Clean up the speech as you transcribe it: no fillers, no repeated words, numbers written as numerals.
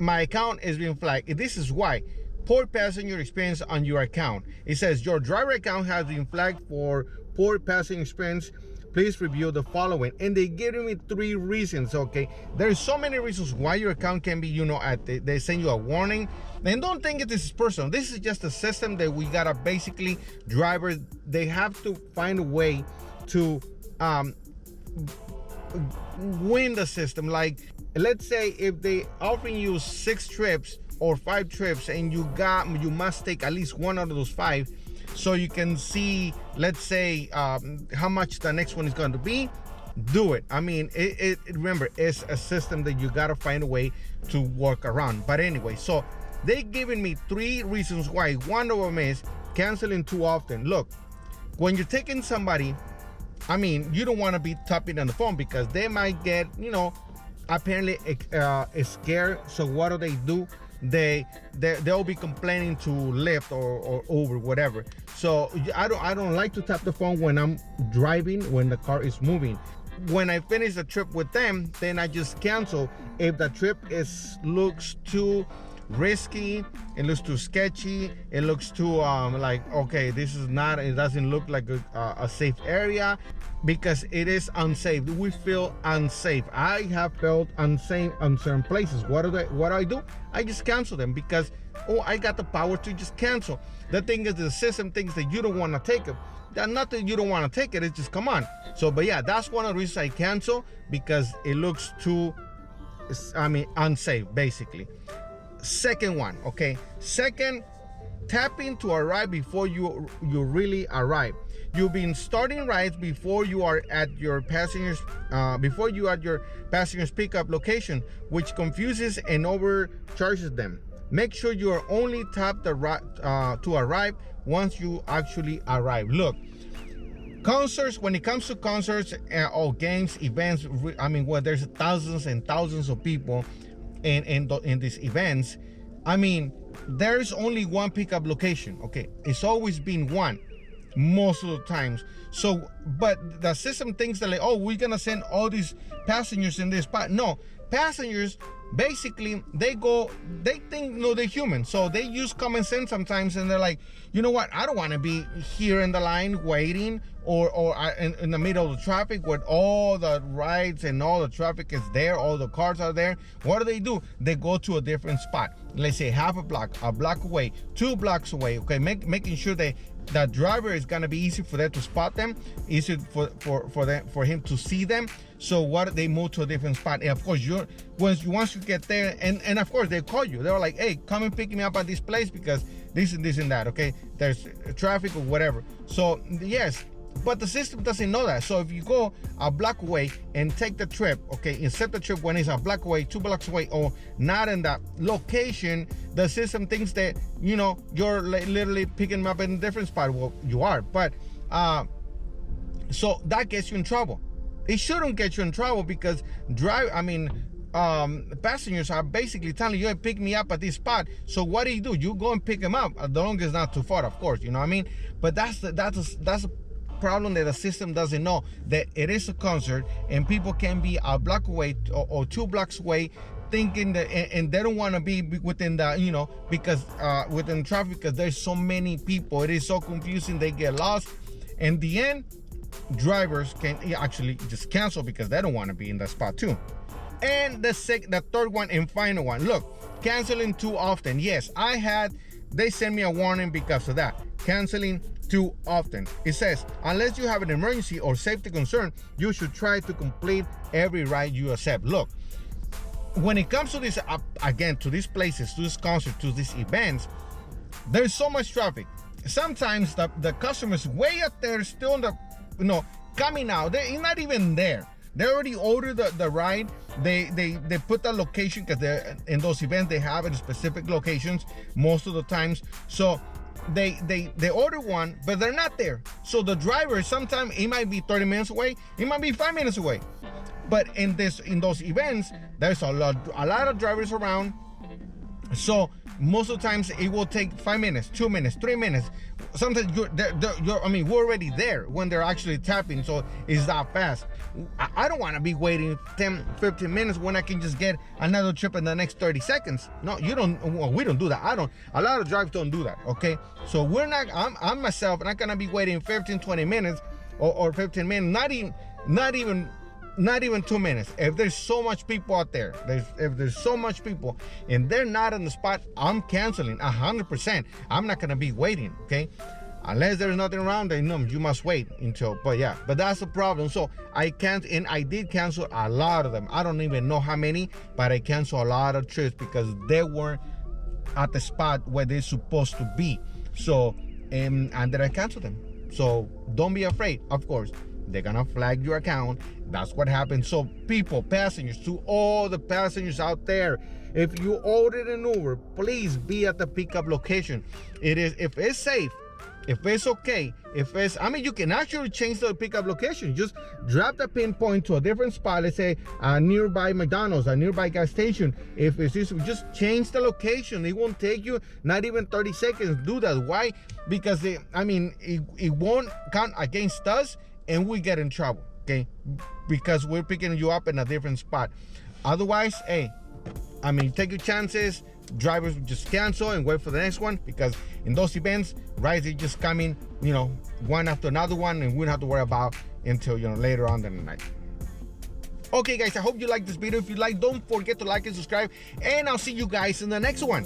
my account is being flagged. This is why. Poor passenger experience on your account. It says your driver account has been flagged for poor passenger experience. Please review the following. And they giving me 3 reasons, okay? There's so many reasons why your account can be, you know, they send you a warning. And don't think this is personal. This is just a system that we gotta basically, drivers, they have to find a way to win the system. Like, let's say if they offering you 6 trips or 5 trips and you must take at least one out of those 5, so you can see, let's say, how much the next one is going to be. Do it. I mean, remember, it's a system that you gotta find a way to work around. But anyway, so they giving me 3 reasons why. One of them is canceling too often. Look, when you're taking somebody, I mean, you don't want to be tapping on the phone because they might get, you know, apparently scared. So what do? They'll be complaining to Lyft or Uber, whatever. So I don't like to tap the phone when I'm driving, when the car is moving. When I finish the trip with them, then I just cancel if the trip looks too risky, it looks too sketchy, it looks too like, okay, it doesn't look like a safe area, because it is unsafe. We feel unsafe. I have felt unsafe on certain places. What do I do? I just cancel them because, I got the power to just cancel. The thing is, the system thinks that you don't want to take it. Not that you don't want to take it, it's just, come on. So, but yeah, that's one of the reasons I cancel, because it looks too, unsafe, basically. Second one, okay? Second, tapping to arrive before you really arrive. You've been starting rides before you are at your passengers pickup location, which confuses and overcharges them. Make sure you are only tap to arrive once you actually arrive. Look, concerts, when it comes to concerts or games, events, I mean, well, there's thousands and thousands of people in these events. I mean, there's only one pickup location, okay? It's always been one most of the times. So, but the system thinks that, like, we're gonna send all these passengers in this spot. No, passengers, basically, they think, they're human. So they use common sense sometimes, and they're like, you know what, I don't want to be here in the line waiting or in the middle of the traffic where all the rides and all the traffic is there, all the cars are there. What do? They go to a different spot. Let's say half a block away, 2 blocks away, okay? Making sure that the driver is gonna be easy for them to spot them, easy for him to see them. So they move to a different spot. And of course, once you get there, and of course they call you. They're like, hey, come and pick me up at this place because this and this and that. Okay, there's traffic or whatever. So yes, but the system doesn't know that. So if you go a block away and take the trip, okay, instead the trip when it's a block away, 2 blocks away, or not in that location, the system thinks that, you're literally picking them up in a different spot. Well, you are, but so that gets you in trouble. It shouldn't get you in trouble because passengers are basically telling you, hey, pick me up at this spot. So what do? You go and pick them up. As long as it's not too far, of course, you know what I mean? But that's a problem that the system doesn't know, that it is a concert and people can be a block away or 2 blocks away, thinking that, and they don't want to be within the, because within traffic, because there's so many people. It is so confusing. They get lost. In the end, drivers can actually just cancel because they don't want to be in that spot too. And the third one and final one, look, canceling too often. Yes, they sent me a warning because of that. Canceling too often. It says, unless you have an emergency or safety concern, you should try to complete every ride you accept. Look, when it comes to this, again, to these places, to this concert, to these events, there's so much traffic. Sometimes the customers way up there still in the, coming out. They're not even there. They already ordered the ride. They put the location, because they're in those events, they have in specific locations most of the times. So they order one, but they're not there. So the driver, sometimes it might be 30 minutes away, it might be 5 minutes away. But in those events, there's a lot of drivers around, So most of the times it will take 5 minutes, 2 minutes, 3 minutes. Sometimes we're already there when they're actually tapping, so it's that fast. I don't want to be waiting 10, 15 minutes when I can just get another trip in the next 30 seconds. No, you don't. Well, we don't do that. A lot of drivers don't do that. Okay, so we're not. I'm myself not gonna be waiting 15, 20 minutes or 15 minutes. Not even 2 minutes. If there's so much people out there, if there's so much people and they're not on the spot, I'm canceling 100%. I'm not gonna be waiting, okay? Unless there's nothing around, then no, you must wait until. But that's the problem. So I can't, and I did cancel a lot of them. I don't even know how many, but I canceled a lot of trips because they weren't at the spot where they're supposed to be. So and then I canceled them. So don't be afraid. Of course, they're gonna flag your account. That's what happens. So people, passengers, to all the passengers out there, if you ordered an Uber, please be at the pickup location. It is, if it's safe, if it's okay, you can actually change the pickup location. Just drop the pinpoint to a different spot. Let's say a nearby McDonald's, a nearby gas station. If it's just change the location. It won't take you not even 30 seconds to do that. Why? Because it won't count against us and we get in trouble, okay? Because we're picking you up in a different spot. Otherwise, take your chances. Drivers just cancel and wait for the next one, because in those events, rides are just coming, one after another one, and we don't have to worry about until later on in the night. Okay, guys, I hope you liked this video. If you like, don't forget to like and subscribe, and I'll see you guys in the next one.